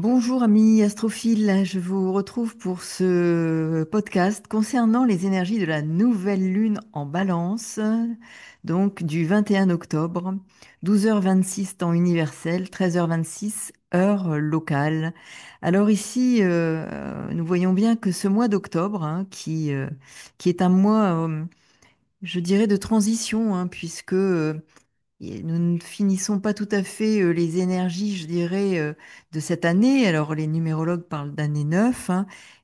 Bonjour amis astrophiles, je vous retrouve pour ce podcast concernant les énergies de la nouvelle lune en Balance, donc du 21 octobre, 12h26 temps universel, 13h26 heure locale. Alors ici, nous voyons bien que ce mois d'octobre, qui est un mois, je dirais, de transition, puisque et nous ne finissons pas tout à fait les énergies, je dirais, de cette année. Alors, les numérologues parlent d'année 9.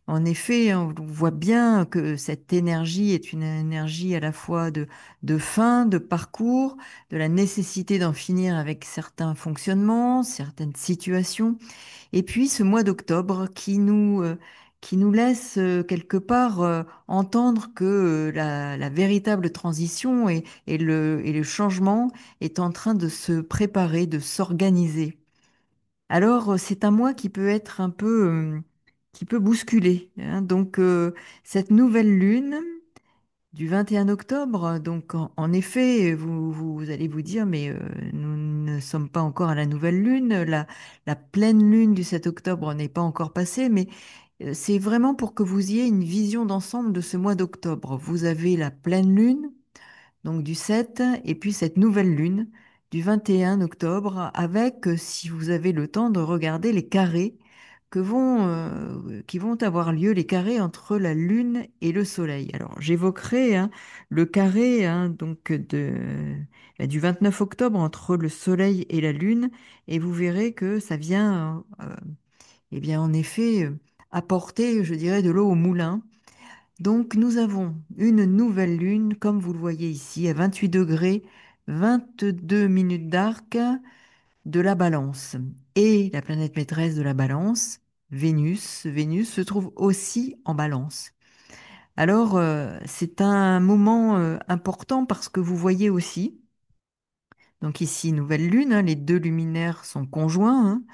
En effet, on voit bien que cette énergie est une énergie à la fois de fin, de parcours, de la nécessité d'en finir avec certains fonctionnements, certaines situations. Et puis ce mois d'octobre qui nous laisse quelque part entendre que la véritable transition et le changement est en train de se préparer, de s'organiser. Alors c'est un mois qui peut être un peu, qui peut bousculer, hein. Donc cette nouvelle lune du 21 octobre. Donc, en effet, vous allez vous dire, mais nous ne sommes pas encore à la nouvelle lune. La pleine lune du 7 octobre n'est pas encore passée, mais c'est vraiment pour que vous ayez une vision d'ensemble de ce mois d'octobre. Vous avez la pleine lune donc du 7, et puis cette nouvelle lune du 21 octobre, avec, si vous avez le temps, de regarder les carrés qui vont avoir lieu, les carrés entre la lune et le soleil. Alors, j'évoquerai le carré du 29 octobre entre le soleil et la lune, et vous verrez que ça vient, eh bien, en effet, apporter, je dirais, de l'eau au moulin. Donc, nous avons une nouvelle lune, comme vous le voyez ici, à 28 degrés, 22 minutes d'arc de la Balance. Et la planète maîtresse de la Balance, Vénus se trouve aussi en Balance. Alors, c'est un moment important parce que vous voyez aussi, donc ici, nouvelle lune, les deux luminaires sont conjoints,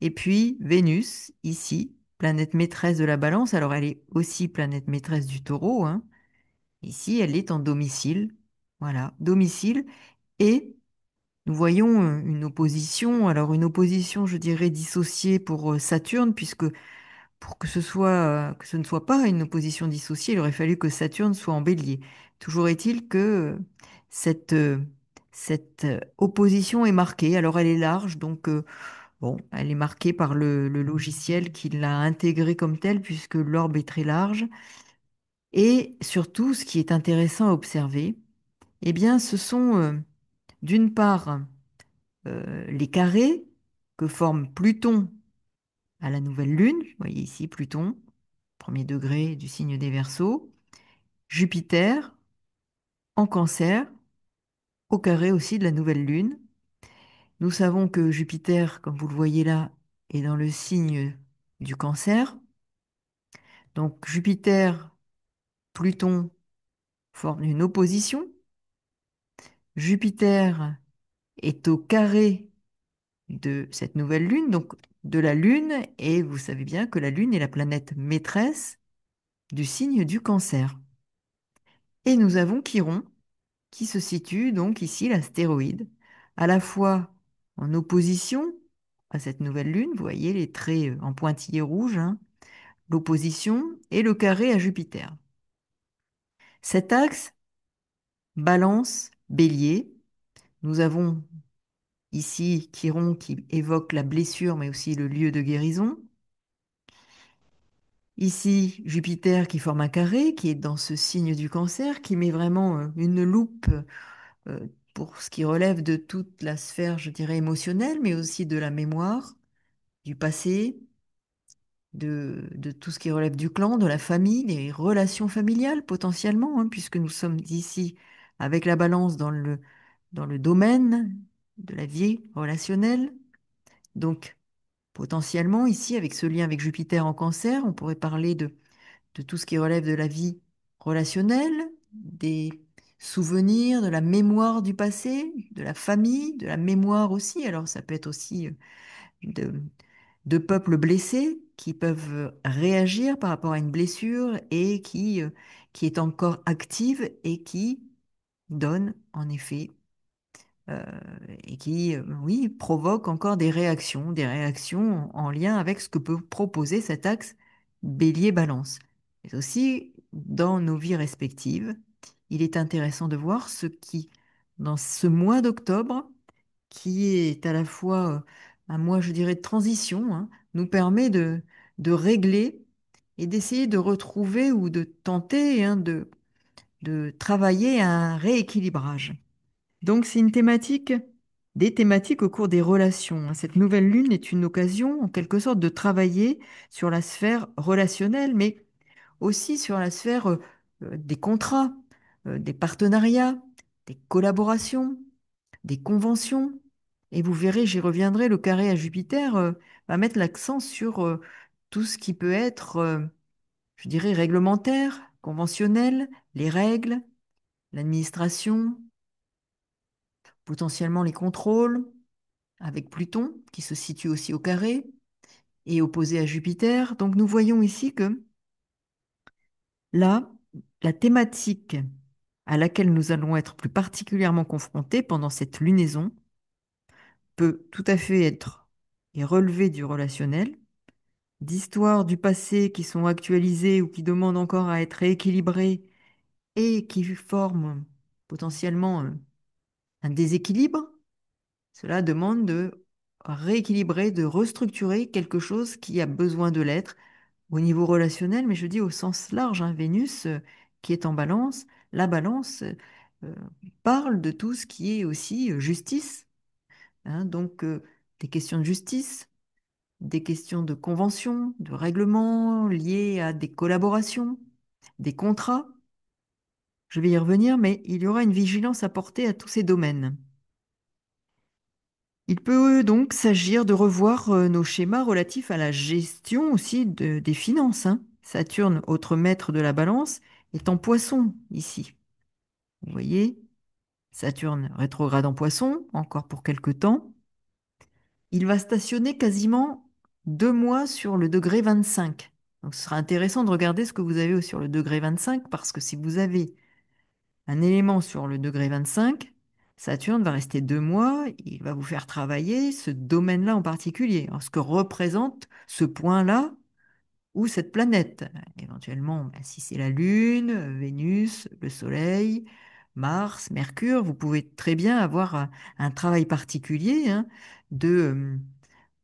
et puis Vénus, ici, planète maîtresse de la Balance. Alors, elle est aussi planète maîtresse du Taureau, hein. Ici, elle est en domicile. Voilà, domicile. Et nous voyons une opposition. Alors, une opposition, je dirais, dissociée pour Saturne, puisque pour que que ce ne soit pas une opposition dissociée, il aurait fallu que Saturne soit en bélier. Toujours est-il que cette, euh, cette opposition est marquée. Alors, elle est large, donc bon, elle est marquée par le logiciel qui l'a intégrée comme telle, puisque l'orbe est très large. Et surtout, ce qui est intéressant à observer, eh bien, ce sont d'une part les carrés que forme Pluton à la nouvelle Lune. Vous voyez ici Pluton, premier degré du signe des Verseaux. Jupiter en Cancer, au carré aussi de la nouvelle Lune. Nous savons que Jupiter, comme vous le voyez là, est dans le signe du Cancer. Donc Jupiter, Pluton forment une opposition. Jupiter est au carré de cette nouvelle lune, donc de la lune, et vous savez bien que la lune est la planète maîtresse du signe du Cancer. Et nous avons Chiron qui se situe donc ici, l'astéroïde, à la fois en opposition à cette nouvelle lune, vous voyez les traits en pointillés rouges, l'opposition et le carré à Jupiter. Cet axe Balance Bélier, nous avons ici Chiron qui évoque la blessure mais aussi le lieu de guérison. Ici, Jupiter qui forme un carré, qui est dans ce signe du Cancer, qui met vraiment une loupe euh, pour ce qui relève de toute la sphère, je dirais, émotionnelle, mais aussi de la mémoire, du passé, de tout ce qui relève du clan, de la famille, des relations familiales potentiellement, puisque nous sommes ici avec la balance dans le domaine de la vie relationnelle. Donc, potentiellement, ici, avec ce lien avec Jupiter en Cancer, on pourrait parler de tout ce qui relève de la vie relationnelle, des souvenirs, de la mémoire du passé, de la famille, de la mémoire aussi. Alors ça peut être aussi de, de peuples blessés qui peuvent réagir par rapport à une blessure et qui est encore active et qui donne en effet euh, et qui, oui, provoque encore des réactions en lien avec ce que peut proposer cet axe Bélier-Balance. Mais aussi, dans nos vies respectives, il est intéressant de voir ce qui, dans ce mois d'octobre, qui est à la fois un mois, je dirais, de transition, hein, nous permet de régler et d'essayer de retrouver ou de tenter, hein, de travailler à un rééquilibrage. Donc, c'est une thématique, des thématiques au cours des relations, hein. Cette nouvelle lune est une occasion, en quelque sorte, de travailler sur la sphère relationnelle, mais aussi sur la sphère des contrats, des partenariats, des collaborations, des conventions. Et vous verrez, j'y reviendrai, le carré à Jupiter va mettre l'accent sur tout ce qui peut être, je dirais, réglementaire, conventionnel, les règles, l'administration, potentiellement les contrôles, avec Pluton, qui se situe aussi au carré et opposé à Jupiter. Donc nous voyons ici que là, la thématique à laquelle nous allons être plus particulièrement confrontés pendant cette lunaison peut tout à fait être et relever du relationnel, d'histoires du passé qui sont actualisées ou qui demandent encore à être rééquilibrées et qui forment potentiellement un déséquilibre. Cela demande de rééquilibrer, de restructurer quelque chose qui a besoin de l'être au niveau relationnel, mais je dis au sens large, hein. Vénus, qui est en balance, la balance euh, parle de tout ce qui est aussi justice, hein. Donc des questions de justice, des questions de convention, de règlement liées à des collaborations, des contrats. Je vais y revenir, mais il y aura une vigilance à porter à tous ces domaines. Il peut donc s'agir de revoir nos schémas relatifs à la gestion aussi des finances, hein. Saturne, autre maître de la balance, est en poisson ici. Vous voyez, Saturne rétrograde en poisson, encore pour quelque temps. Il va stationner quasiment 2 mois sur le degré 25. Donc ce sera intéressant de regarder ce que vous avez sur le degré 25, parce que si vous avez un élément sur le degré 25, Saturne va rester 2 mois, il va vous faire travailler ce domaine-là en particulier, hein, ce que représente ce point-là ou cette planète. Éventuellement, ben, si c'est la Lune, Vénus, le Soleil, Mars, Mercure, vous pouvez très bien avoir un travail particulier, hein, de,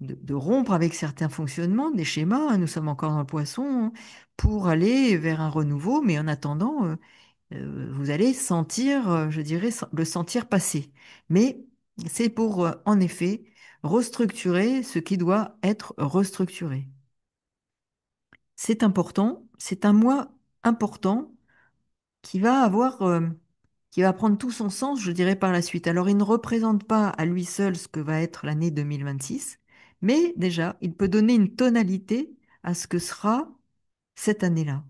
de rompre avec certains fonctionnements, des schémas, hein. Nous sommes encore dans le poisson, hein, pour aller vers un renouveau, mais en attendant, vous allez sentir, je dirais, le sentir passer. Mais c'est pour, en effet, restructurer ce qui doit être restructuré. C'est important, c'est un mois important qui va avoir, qui va prendre tout son sens, je dirais, par la suite. Alors, il ne représente pas à lui seul ce que va être l'année 2026, mais déjà, il peut donner une tonalité à ce que sera cette année-là.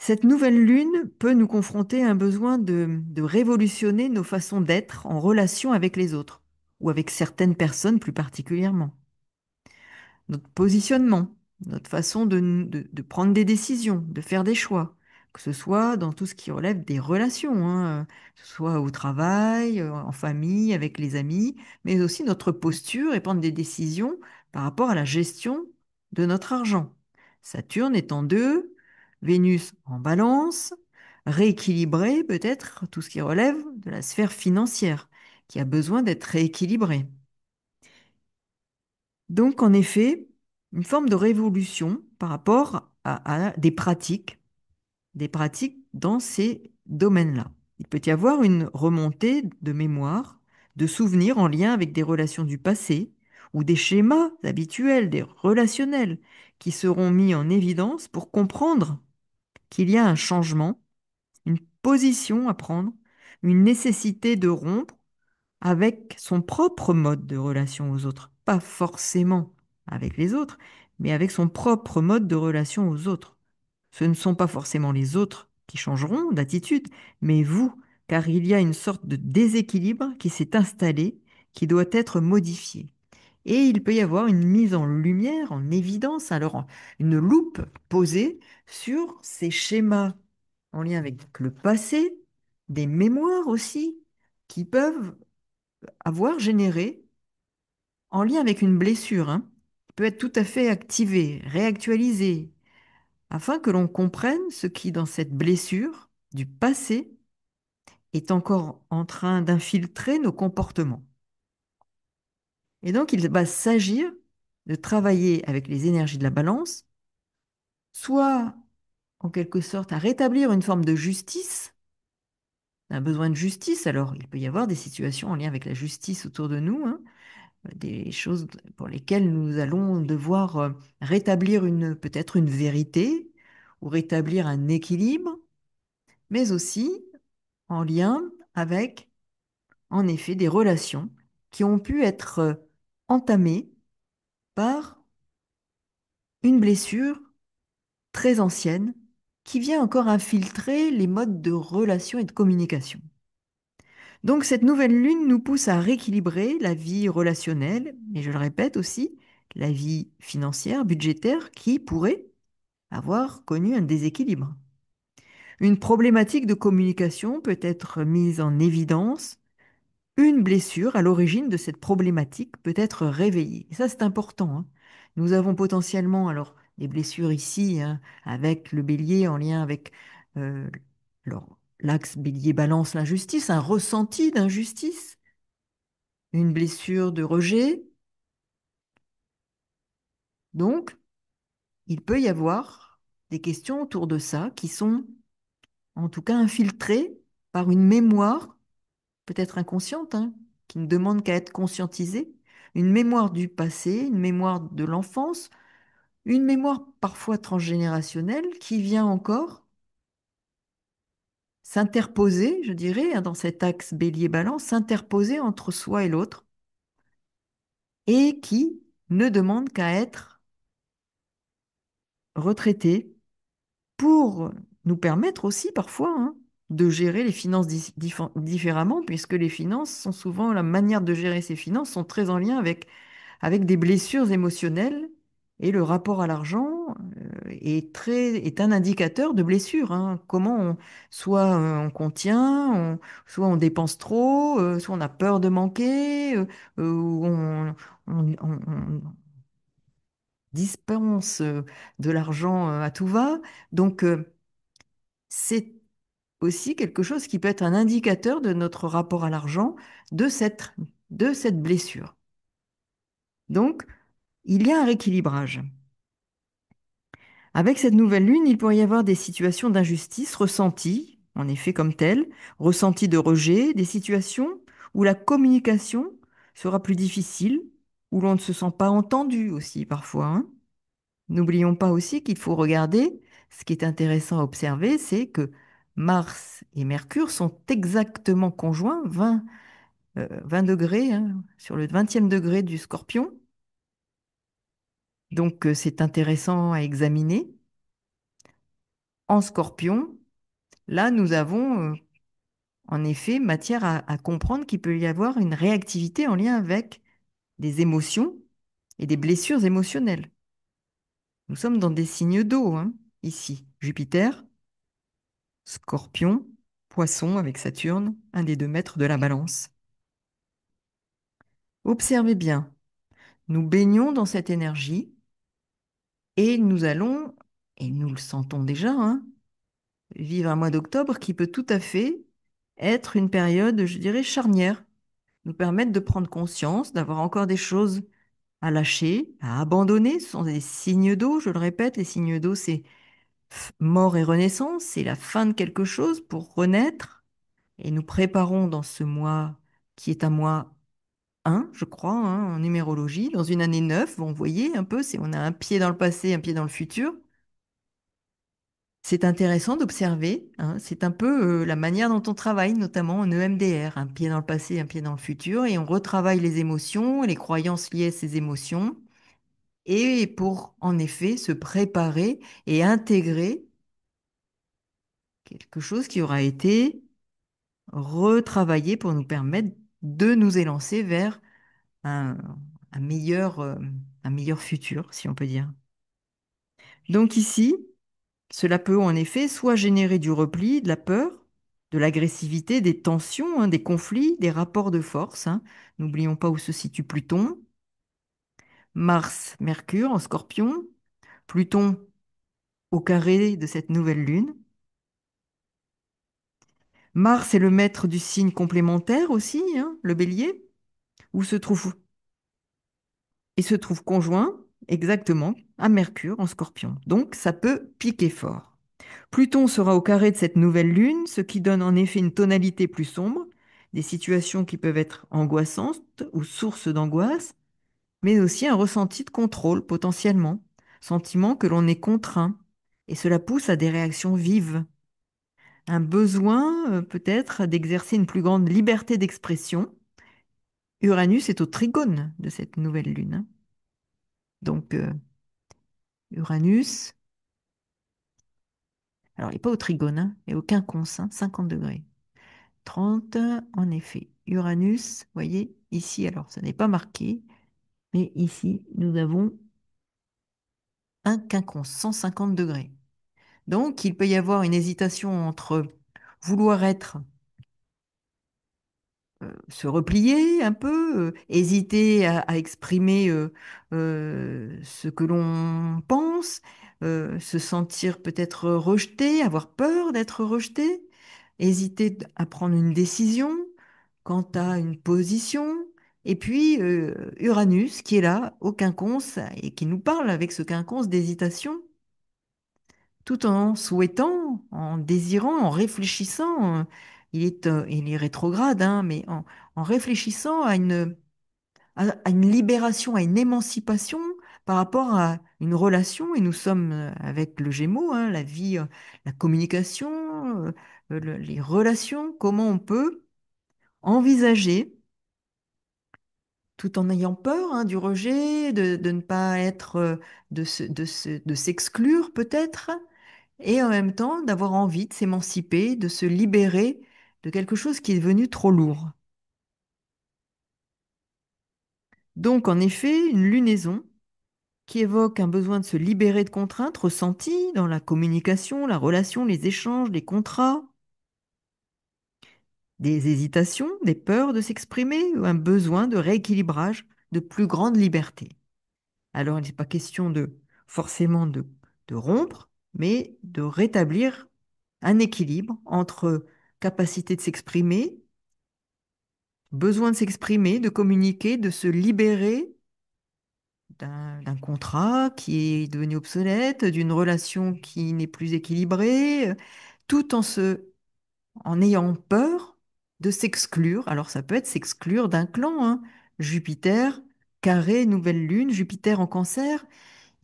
Cette nouvelle lune peut nous confronter à un besoin de révolutionner nos façons d'être en relation avec les autres, ou avec certaines personnes plus particulièrement. Notre positionnement, notre façon de prendre des décisions, de faire des choix, que ce soit dans tout ce qui relève des relations, hein, que ce soit au travail, en famille, avec les amis, mais aussi notre posture et prendre des décisions par rapport à la gestion de notre argent. Saturne est en deux, Vénus en balance, rééquilibrer peut-être tout ce qui relève de la sphère financière, qui a besoin d'être rééquilibrée. Donc, en effet, une forme de révolution par rapport à des pratiques dans ces domaines-là. Il peut y avoir une remontée de mémoire, de souvenirs en lien avec des relations du passé ou des schémas habituels, des relationnels, qui seront mis en évidence pour comprendre qu'il y a un changement, une position à prendre, une nécessité de rompre avec son propre mode de relation aux autres, pas forcément avec les autres, mais avec son propre mode de relation aux autres. Ce ne sont pas forcément les autres qui changeront d'attitude, mais vous, car il y a une sorte de déséquilibre qui s'est installé, qui doit être modifié. Et il peut y avoir une mise en lumière, en évidence, alors une loupe posée sur ces schémas en lien avec le passé, des mémoires aussi, qui peuvent avoir généré en lien avec une blessure, hein, qui peut être tout à fait activée, réactualisée, afin que l'on comprenne ce qui, dans cette blessure du passé, est encore en train d'infiltrer nos comportements. Et donc, il va s'agir de travailler avec les énergies de la balance, soit en quelque sorte à rétablir une forme de justice, un besoin de justice. Alors, il peut y avoir des situations en lien avec la justice autour de nous, hein, des choses pour lesquelles nous allons devoir rétablir peut-être une vérité ou rétablir un équilibre, mais aussi en lien avec, en effet, des relations qui ont pu être entamées par une blessure très ancienne qui vient encore infiltrer les modes de relation et de communication. Donc cette nouvelle lune nous pousse à rééquilibrer la vie relationnelle, et je le répète aussi, la vie financière, budgétaire, qui pourrait avoir connu un déséquilibre. Une problématique de communication peut être mise en évidence. Une blessure à l'origine de cette problématique peut être réveillée. Et ça, c'est important, hein. Nous avons potentiellement, alors, des blessures ici, hein, avec le bélier en lien avec euh, l'axe bélier-balance, l'injustice, un ressenti d'injustice, une blessure de rejet. Donc, il peut y avoir des questions autour de ça qui sont, en tout cas, infiltrées par une mémoire peut-être inconsciente, hein, qui ne demande qu'à être conscientisée, une mémoire du passé, une mémoire de l'enfance, une mémoire parfois transgénérationnelle qui vient encore s'interposer, je dirais, hein, dans cet axe bélier-balance, s'interposer entre soi et l'autre, et qui ne demande qu'à être retraitée pour nous permettre aussi parfois, hein, de gérer les finances différemment, puisque les finances sont souvent, la manière de gérer ces finances sont très en lien avec des blessures émotionnelles. Et le rapport à l'argent est un indicateur de blessure, hein. Soit on contient, soit on dépense trop, soit on a peur de manquer, ou on dispense de l'argent à tout va. Donc, c'est aussi quelque chose qui peut être un indicateur de notre rapport à l'argent, de cette blessure. Donc, il y a un rééquilibrage. Avec cette nouvelle lune, il pourrait y avoir des situations d'injustice ressenties, en effet comme telles, ressenties de rejet, des situations où la communication sera plus difficile, où l'on ne se sent pas entendu aussi parfois, hein. N'oublions pas aussi qu'il faut regarder, ce qui est intéressant à observer, c'est que Mars et Mercure sont exactement conjoints, 20 degrés, hein, sur le 20e degré du Scorpion. Donc c'est intéressant à examiner. En Scorpion, là, nous avons en effet matière à comprendre qu'il peut y avoir une réactivité en lien avec des émotions et des blessures émotionnelles. Nous sommes dans des signes d'eau, hein, ici. Jupiter, Scorpion, Poisson avec Saturne, un des deux maîtres de la balance. Observez bien, nous baignons dans cette énergie et nous allons, et nous le sentons déjà, hein, vivre un mois d'octobre qui peut tout à fait être une période, je dirais, charnière, nous permettre de prendre conscience, d'avoir encore des choses à lâcher, à abandonner. Ce sont des signes d'eau, je le répète, les signes d'eau, c'est mort et renaissance, c'est la fin de quelque chose pour renaître. Et nous préparons dans ce mois, qui est un mois 1, je crois, hein, en numérologie, dans une année 9, vous voyez un peu, on a un pied dans le passé, un pied dans le futur. C'est intéressant d'observer, hein, c'est un peu la manière dont on travaille, notamment en EMDR, un pied dans le passé, un pied dans le futur, et on retravaille les émotions, les croyances liées à ces émotions, et pour en effet se préparer et intégrer quelque chose qui aura été retravaillé pour nous permettre de nous élancer vers un, un meilleur, euh, un meilleur futur, si on peut dire. Donc ici, cela peut en effet soit générer du repli, de la peur, de l'agressivité, des tensions, hein, des conflits, des rapports de force, hein. N'oublions pas où se situe Pluton. Mars, Mercure en Scorpion. Pluton au carré de cette nouvelle lune. Mars est le maître du signe complémentaire aussi, hein, le Bélier, où se trouve et se trouve conjoint exactement à Mercure en Scorpion. Donc ça peut piquer fort. Pluton sera au carré de cette nouvelle lune, ce qui donne en effet une tonalité plus sombre, des situations qui peuvent être angoissantes ou sources d'angoisse, mais aussi un ressenti de contrôle potentiellement, sentiment que l'on est contraint, et cela pousse à des réactions vives, un besoin peut-être d'exercer une plus grande liberté d'expression. Uranus est au trigone de cette nouvelle lune, hein. Donc Uranus, alors il n'est pas au trigone, hein, il est au quinconce, hein, 50 degrés. 30, en effet. Uranus, vous voyez, ici, alors ça n'est pas marqué, mais ici, nous avons un quinconce, 150 degrés. Donc, il peut y avoir une hésitation entre vouloir être, se replier un peu, hésiter à exprimer ce que l'on pense, se sentir peut-être rejeté, avoir peur d'être rejeté, hésiter à prendre une décision quant à une position. Et puis Uranus qui est là au quinconce et qui nous parle avec ce quinconce d'hésitation tout en souhaitant, en désirant, en réfléchissant. Il est rétrograde, hein, mais en réfléchissant à une libération, à une émancipation par rapport à une relation. Et nous sommes avec le Gémeaux, hein, la vie, la communication, les relations, comment on peut envisager, tout en ayant peur, hein, du rejet, de ne pas être, de s'exclure peut-être, et en même temps d'avoir envie de s'émanciper, de se libérer de quelque chose qui est devenu trop lourd. Donc, en effet, une lunaison qui évoque un besoin de se libérer de contraintes ressenties dans la communication, la relation, les échanges, les contrats, des hésitations, des peurs de s'exprimer ou un besoin de rééquilibrage, de plus grande liberté. Alors, il n'est pas question de forcément de rompre, mais de rétablir un équilibre entre capacité de s'exprimer, besoin de s'exprimer, de communiquer, de se libérer d'un contrat qui est devenu obsolète, d'une relation qui n'est plus équilibrée, tout en ayant peur de s'exclure. Alors ça peut être s'exclure d'un clan, hein. Jupiter, carré, nouvelle lune, Jupiter en cancer,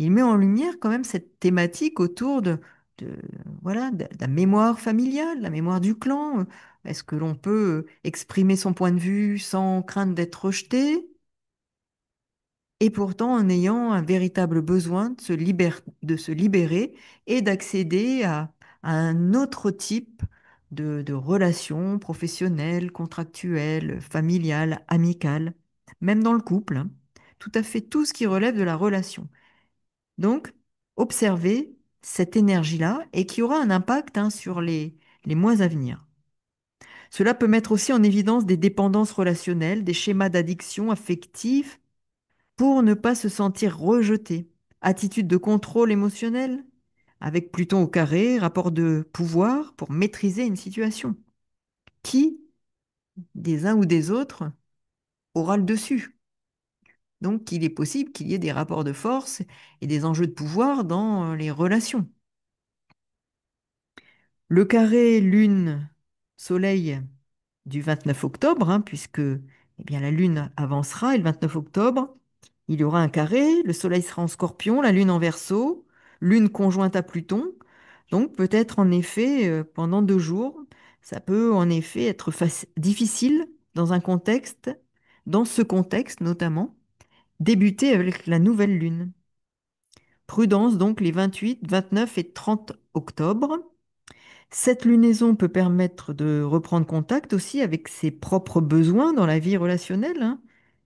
il met en lumière quand même cette thématique autour de, voilà, de la mémoire familiale, la mémoire du clan. Est-ce que l'on peut exprimer son point de vue sans crainte d'être rejeté? Et pourtant en ayant un véritable besoin de se libérer et d'accéder à un autre type de relation professionnelle, contractuelle, familiale, amicale, même dans le couple, hein. Tout à fait tout ce qui relève de la relation. Donc, observez cette énergie-là et qui aura un impact, hein, sur les mois à venir. Cela peut mettre aussi en évidence des dépendances relationnelles, des schémas d'addiction affective pour ne pas se sentir rejeté. Attitude de contrôle émotionnel, avec Pluton au carré, rapport de pouvoir pour maîtriser une situation. Qui, des uns ou des autres, aura le dessus? Donc, il est possible qu'il y ait des rapports de force et des enjeux de pouvoir dans les relations. Le carré Lune-Soleil du 29 octobre, hein, puisque bien, la Lune avancera et le 29 octobre, il y aura un carré, le Soleil sera en Scorpion, la Lune en Verseau, Lune conjointe à Pluton. Donc peut-être en effet, pendant 2 jours, ça peut en effet être difficile dans un contexte, dans ce contexte notamment, débuter avec la nouvelle Lune. Prudence donc les 28, 29 et 30 octobre. Cette lunaison peut permettre de reprendre contact aussi avec ses propres besoins dans la vie relationnelle, hein.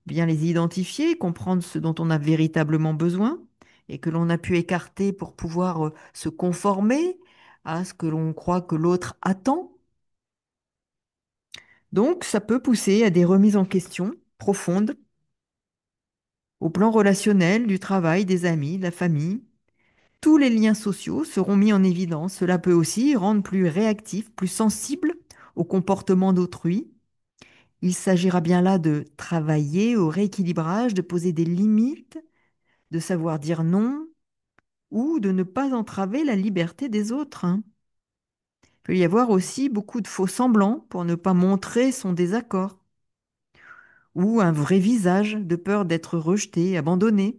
Bien les identifier, comprendre ce dont on a véritablement besoin et que l'on a pu écarter pour pouvoir se conformer à ce que l'on croit que l'autre attend. Donc, ça peut pousser à des remises en question profondes au plan relationnel, du travail, des amis, de la famille. Tous les liens sociaux seront mis en évidence. Cela peut aussi rendre plus réactif, plus sensible au comportement d'autrui. Il s'agira bien là de travailler au rééquilibrage, de poser des limites, de savoir dire non ou de ne pas entraver la liberté des autres, hein. Il peut y avoir aussi beaucoup de faux semblants pour ne pas montrer son désaccord ou un vrai visage de peur d'être rejeté, abandonné.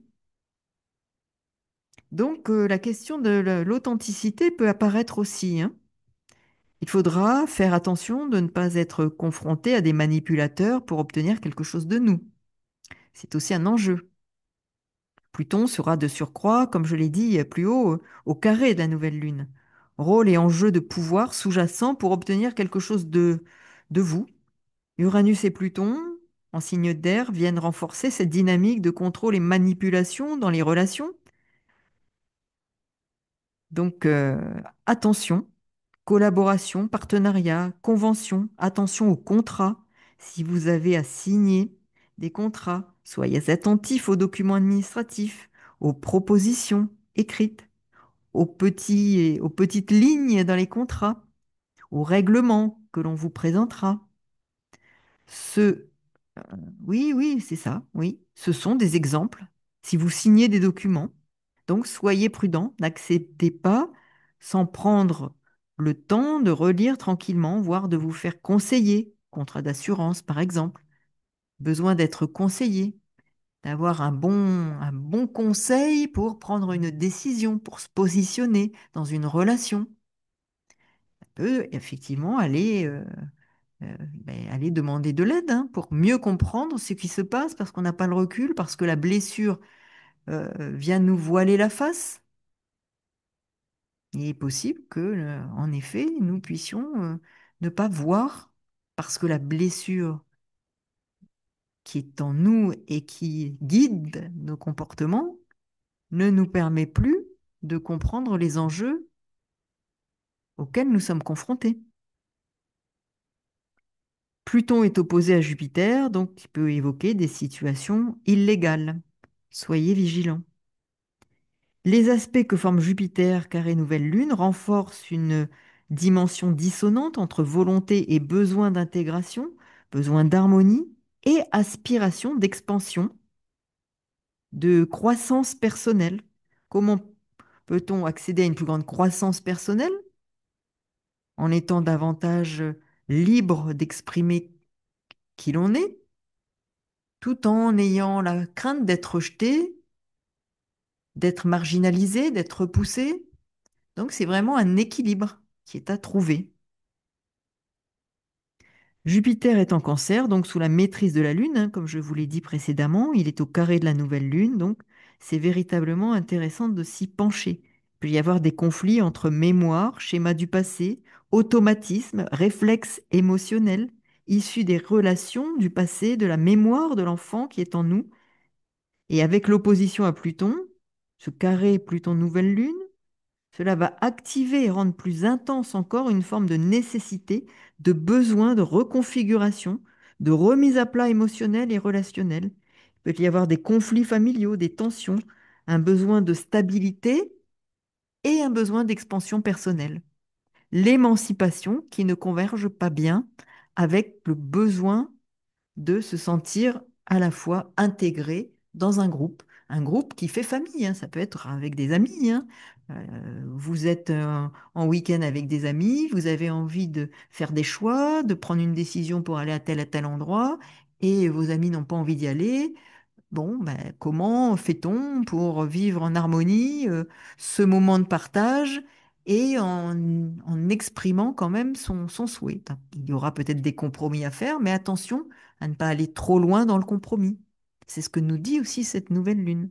Donc la question de l'authenticité peut apparaître aussi, hein. Il faudra faire attention de ne pas être confronté à des manipulateurs pour obtenir quelque chose de nous. C'est aussi un enjeu. Pluton sera de surcroît, comme je l'ai dit plus haut, au carré de la nouvelle lune. Rôle et enjeu de pouvoir sous-jacent pour obtenir quelque chose de vous. Uranus et Pluton, en signe d'air, viennent renforcer cette dynamique de contrôle et manipulation dans les relations. Donc, attention, collaboration, partenariat, convention, attention aux contrats. Si vous avez à signer des contrats, soyez attentifs aux documents administratifs, aux propositions écrites, aux petites lignes dans les contrats, aux règlements que l'on vous présentera. Ce, oui, oui, c'est ça, oui. Ce sont des exemples. Si vous signez des documents, donc soyez prudents, n'acceptez pas sans prendre le temps de relire tranquillement, voire de vous faire conseiller. Contrat d'assurance, par exemple. Besoin d'être conseillé, d'avoir un bon conseil pour prendre une décision, pour se positionner dans une relation. Ça peut effectivement aller demander de l'aide, hein, pour mieux comprendre ce qui se passe parce qu'on n'a pas le recul, parce que la blessure vient nous voiler la face. Il est possible que, en effet, nous puissions ne pas voir parce que la blessure qui est en nous et qui guide nos comportements ne nous permet plus de comprendre les enjeux auxquels nous sommes confrontés. Pluton est opposé à Jupiter, donc il peut évoquer des situations illégales. Soyez vigilants. Les aspects que forme Jupiter, carré nouvelle lune, renforcent une dimension dissonante entre volonté et besoin d'intégration, besoin d'harmonie et aspiration d'expansion, de croissance personnelle. Comment peut-on accéder à une plus grande croissance personnelle en étant davantage libre d'exprimer qui l'on est, tout en ayant la crainte d'être rejeté, d'être marginalisé, d'être repoussé? Donc c'est vraiment un équilibre qui est à trouver. Jupiter est en Cancer, donc sous la maîtrise de la Lune, hein, comme je vous l'ai dit précédemment, il est au carré de la nouvelle Lune, donc c'est véritablement intéressant de s'y pencher. Il peut y avoir des conflits entre mémoire, schéma du passé, automatisme, réflexe émotionnel, issus des relations du passé, de la mémoire de l'enfant qui est en nous. Et avec l'opposition à Pluton, ce carré Pluton nouvelle Lune, cela va activer et rendre plus intense encore une forme de nécessité, de besoin de reconfiguration, de remise à plat émotionnelle et relationnelle. Il peut y avoir des conflits familiaux, des tensions, un besoin de stabilité et un besoin d'expansion personnelle. L'émancipation qui ne converge pas bien avec le besoin de se sentir à la fois intégré dans un groupe qui fait famille, hein. Ça peut être avec des amis, hein. Vous êtes en week-end avec des amis, vous avez envie de faire des choix, de prendre une décision pour aller à tel endroit, et vos amis n'ont pas envie d'y aller. Bon, ben, comment fait-on pour vivre en harmonie ce moment de partage et en exprimant quand même son souhait? Il y aura peut-être des compromis à faire, mais attention à ne pas aller trop loin dans le compromis. C'est ce que nous dit aussi cette nouvelle lune.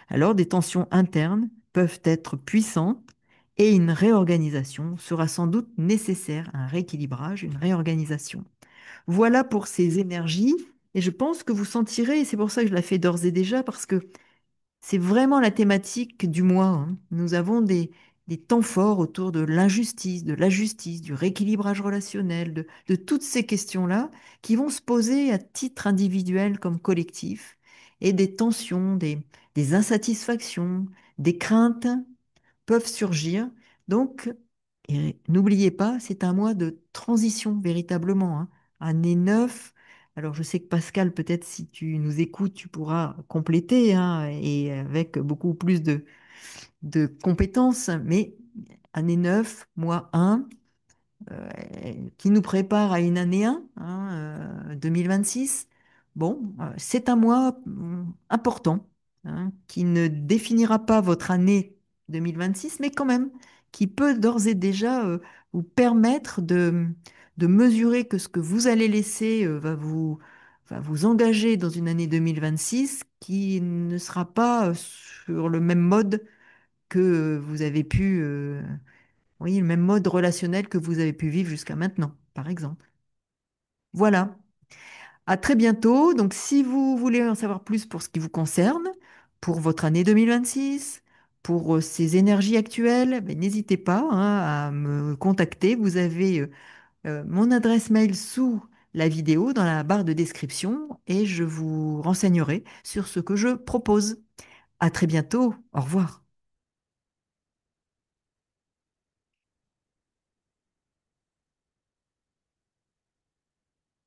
Alors, des tensions internes peuvent être puissantes et une réorganisation sera sans doute nécessaire, un rééquilibrage, une réorganisation. Voilà pour ces énergies. Et je pense que vous sentirez, et c'est pour ça que je la fais d'ores et déjà, parce que c'est vraiment la thématique du mois, hein. Nous avons des temps forts autour de l'injustice, de la justice, du rééquilibrage relationnel, de toutes ces questions-là qui vont se poser à titre individuel comme collectif, et des tensions, des insatisfactions, des craintes peuvent surgir. Donc, et n'oubliez pas, c'est un mois de transition véritablement, hein. Année 9. Alors, je sais que Pascal, peut-être si tu nous écoutes, tu pourras compléter, hein, et avec beaucoup plus de compétences, mais année 9, mois 1, euh, qui nous prépare à une année 1, hein, 2026. Bon, c'est un mois important, hein, qui ne définira pas votre année 2026, mais quand même, qui peut d'ores et déjà vous permettre de mesurer que ce que vous allez laisser va vous engager dans une année 2026 qui ne sera pas sur le même mode que vous avez pu, oui, le même mode relationnel que vous avez pu vivre jusqu'à maintenant, par exemple. Voilà. À très bientôt. Donc, si vous voulez en savoir plus pour ce qui vous concerne, pour votre année 2026, pour ces énergies actuelles, ben, n'hésitez pas, hein, à me contacter. Vous avez mon adresse mail sous la vidéo dans la barre de description et je vous renseignerai sur ce que je propose. À très bientôt. Au revoir.